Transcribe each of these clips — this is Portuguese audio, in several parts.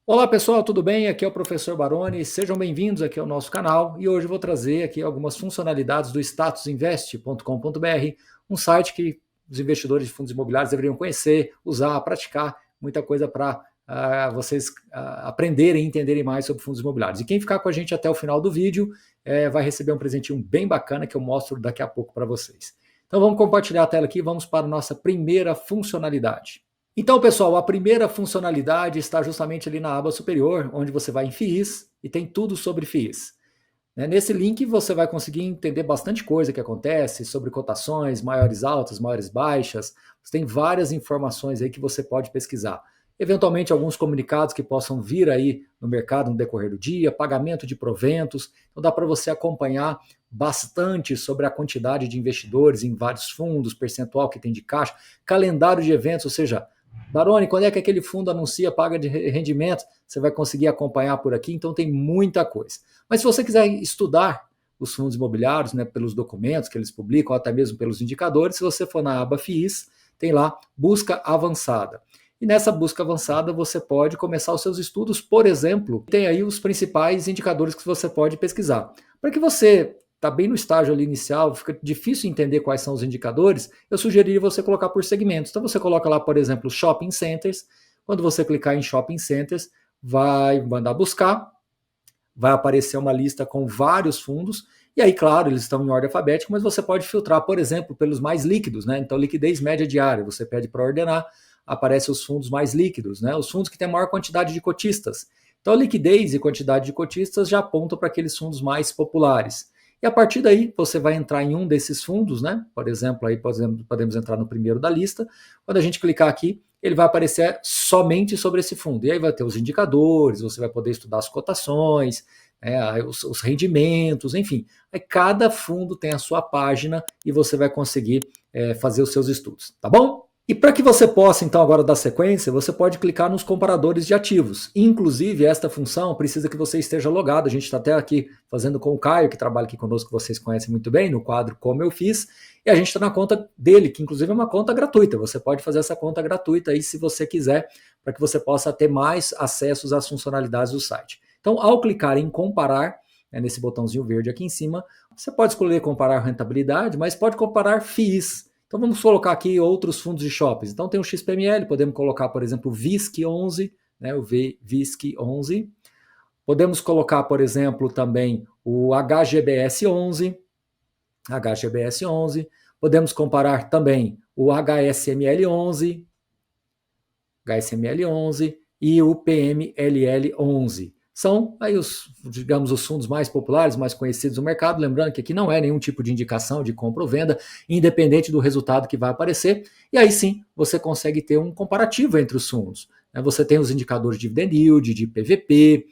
Olá pessoal, tudo bem? Aqui é o professor Baroni, sejam bem-vindos aqui ao nosso canal e hoje eu vou trazer aqui algumas funcionalidades do statusinvest.com.br, um site que os investidores de fundos imobiliários deveriam conhecer, usar, praticar, muita coisa para vocês aprenderem e entenderem mais sobre fundos imobiliários. E quem ficar com a gente até o final do vídeo vai receber um presentinho bem bacana que eu mostro daqui a pouco para vocês. Então vamos compartilhar a tela aqui, vamos para a nossa primeira funcionalidade. Então, pessoal, a primeira funcionalidade está justamente ali na aba superior, onde você vai em FIIs e tem tudo sobre FIIs. Nesse link você vai conseguir entender bastante coisa que acontece sobre cotações, maiores altas, maiores baixas. Você tem várias informações aí que você pode pesquisar. Eventualmente alguns comunicados que possam vir aí no mercado no decorrer do dia, pagamento de proventos. Então dá para você acompanhar bastante sobre a quantidade de investidores em vários fundos, percentual que tem de caixa, calendário de eventos, ou seja, Baroni, quando é que aquele fundo anuncia paga de rendimento? Você vai conseguir acompanhar por aqui, então tem muita coisa. Mas se você quiser estudar os fundos imobiliários, pelos documentos que eles publicam, ou até mesmo pelos indicadores, se você for na aba FIIs, tem lá busca avançada. E nessa busca avançada você pode começar os seus estudos, por exemplo, tem aí os principais indicadores que você pode pesquisar. Para que você está bem no estágio ali inicial, fica difícil entender quais são os indicadores, eu sugeriria você colocar por segmentos. Então você coloca lá, por exemplo, shopping centers. Quando você clicar em shopping centers, vai mandar buscar, vai aparecer uma lista com vários fundos, e aí, claro, eles estão em ordem alfabética, mas você pode filtrar, por exemplo, pelos mais líquidos, Então, liquidez média diária, você pede para ordenar, aparecem os fundos mais líquidos, Os fundos que têm maior quantidade de cotistas. Então, a liquidez e quantidade de cotistas já apontam para aqueles fundos mais populares. E a partir daí, você vai entrar em um desses fundos, Por exemplo, aí podemos entrar no primeiro da lista. Quando a gente clicar aqui, ele vai aparecer somente sobre esse fundo. E aí vai ter os indicadores, você vai poder estudar as cotações, os rendimentos, enfim. Aí cada fundo tem a sua página e você vai conseguir fazer os seus estudos, tá bom? E para que você possa, então, agora dar sequência, você pode clicar nos comparadores de ativos. Inclusive, esta função precisa que você esteja logado. A gente está até aqui fazendo com o Caio, que trabalha aqui conosco, que vocês conhecem muito bem, no quadro Como Eu Fiz. E a gente está na conta dele, que inclusive é uma conta gratuita. Você pode fazer essa conta gratuita aí, se você quiser, para que você possa ter mais acessos às funcionalidades do site. Então, ao clicar em comparar, nesse botãozinho verde aqui em cima, você pode escolher comparar rentabilidade, mas pode comparar FIIs. Então vamos colocar aqui outros fundos de shoppings. Então tem o XPML, podemos colocar, por exemplo, o VISC11, o VISC11. Podemos colocar, por exemplo, também o HGBS11. Podemos comparar também o HSML11 e o PMLL11. São aí os fundos mais populares, mais conhecidos do mercado. Lembrando que aqui não é nenhum tipo de indicação de compra ou venda, independente do resultado que vai aparecer. E aí sim, você consegue ter um comparativo entre os fundos. Você tem os indicadores de dividend yield, de PVP,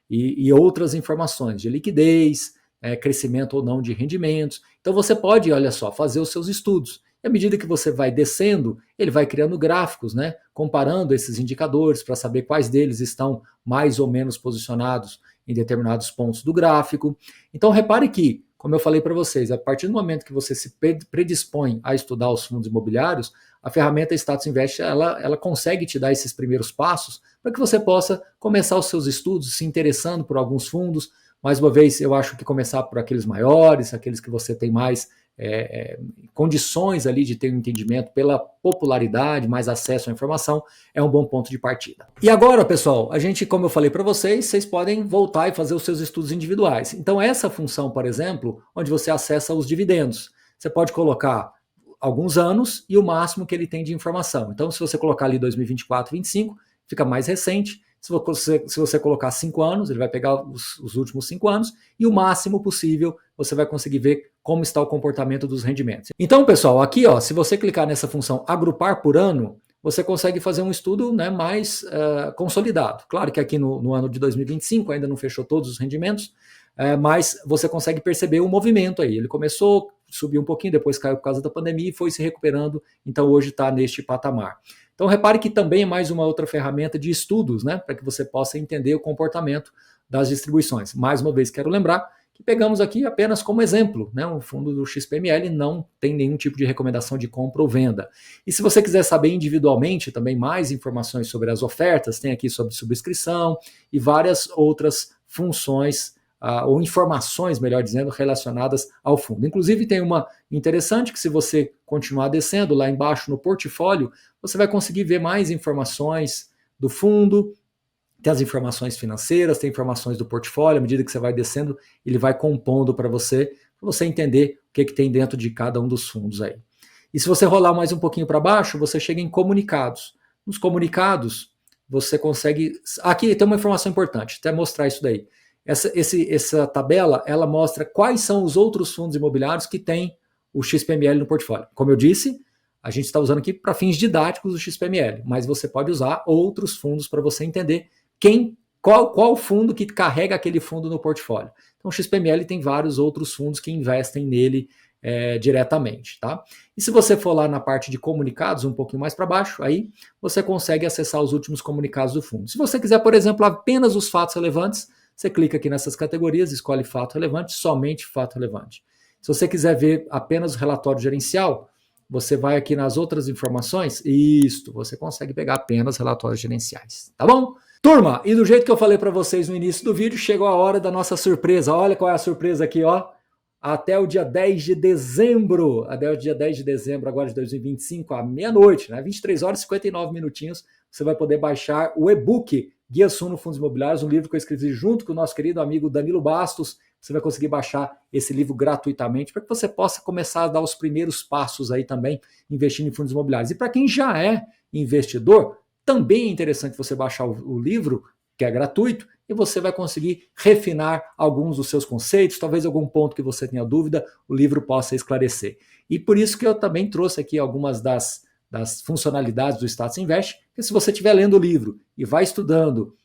e outras informações de liquidez, crescimento ou não de rendimentos. Então você pode, olha só, fazer os seus estudos. E à medida que você vai descendo, ele vai criando gráficos, comparando esses indicadores para saber quais deles estão mais ou menos posicionados em determinados pontos do gráfico. Então repare que, como eu falei para vocês, a partir do momento que você se predispõe a estudar os fundos imobiliários, a ferramenta Status Invest ela consegue te dar esses primeiros passos para que você possa começar os seus estudos se interessando por alguns fundos. Mais uma vez, eu acho que começar por aqueles maiores, aqueles que você tem mais condições ali de ter um entendimento pela popularidade, mais acesso à informação, é um bom ponto de partida. E agora, pessoal, a gente, como eu falei para vocês podem voltar e fazer os seus estudos individuais. Então essa função, por exemplo, onde você acessa os dividendos, você pode colocar alguns anos e o máximo que ele tem de informação. Então se você colocar ali 2024, 2025, fica mais recente. Se você colocar 5 anos, ele vai pegar os últimos 5 anos e o máximo possível você vai conseguir ver como está o comportamento dos rendimentos. Então, pessoal, aqui, se você clicar nessa função agrupar por ano, você consegue fazer um estudo mais consolidado. Claro que aqui no ano de 2025 ainda não fechou todos os rendimentos, mas você consegue perceber o movimento aí. Ele começou, subiu um pouquinho, depois caiu por causa da pandemia e foi se recuperando, então hoje está neste patamar. Então repare que também é mais uma outra ferramenta de estudos, para que você possa entender o comportamento das distribuições. Mais uma vez, quero lembrar que pegamos aqui apenas como exemplo, né? O fundo do XPML não tem nenhum tipo de recomendação de compra ou venda. E se você quiser saber individualmente também mais informações sobre as ofertas, tem aqui sobre subscrição e várias outras funções ou informações, melhor dizendo, relacionadas ao fundo. Inclusive tem uma interessante que se você continuar descendo lá embaixo no portfólio, você vai conseguir ver mais informações do fundo, tem as informações financeiras, tem informações do portfólio, à medida que você vai descendo, ele vai compondo para você entender o que tem dentro de cada um dos fundos aí. E se você rolar mais um pouquinho para baixo, você chega em comunicados. Nos comunicados, você consegue... Aqui tem uma informação importante, até mostrar isso daí. Essa tabela, ela mostra quais são os outros fundos imobiliários que têm o XPML no portfólio. Como eu disse, a gente está usando aqui para fins didáticos o XPML, mas você pode usar outros fundos para você entender qual fundo que carrega aquele fundo no portfólio. Então o XPML tem vários outros fundos que investem nele diretamente. Tá? E se você for lá na parte de comunicados, um pouquinho mais para baixo, aí você consegue acessar os últimos comunicados do fundo. Se você quiser, por exemplo, apenas os fatos relevantes, você clica aqui nessas categorias, escolhe fato relevante, somente fato relevante. Se você quiser ver apenas o relatório gerencial, você vai aqui nas outras informações, você consegue pegar apenas relatórios gerenciais, tá bom? Turma, e do jeito que eu falei para vocês no início do vídeo, chegou a hora da nossa surpresa. Olha qual é a surpresa aqui, ó. Até o dia 10 de dezembro, agora de 2025, à meia-noite, né? 23 horas e 59 minutinhos, você vai poder baixar o e-book Guia Suno Fundos Imobiliários, um livro que eu escrevi junto com o nosso querido amigo Danilo Bastos. Você vai conseguir baixar esse livro gratuitamente para que você possa começar a dar os primeiros passos aí também investindo em fundos imobiliários. E para quem já é investidor, também é interessante você baixar o livro, que é gratuito, e você vai conseguir refinar alguns dos seus conceitos, talvez algum ponto que você tenha dúvida, o livro possa esclarecer. E por isso que eu também trouxe aqui algumas das funcionalidades do Status Invest, que se você estiver lendo o livro e vai estudando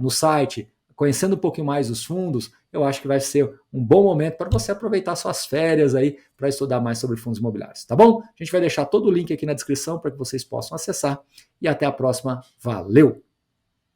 no site, conhecendo um pouquinho mais os fundos, eu acho que vai ser um bom momento para você aproveitar suas férias aí para estudar mais sobre fundos imobiliários, tá bom? A gente vai deixar todo o link aqui na descrição para que vocês possam acessar e até a próxima. Valeu!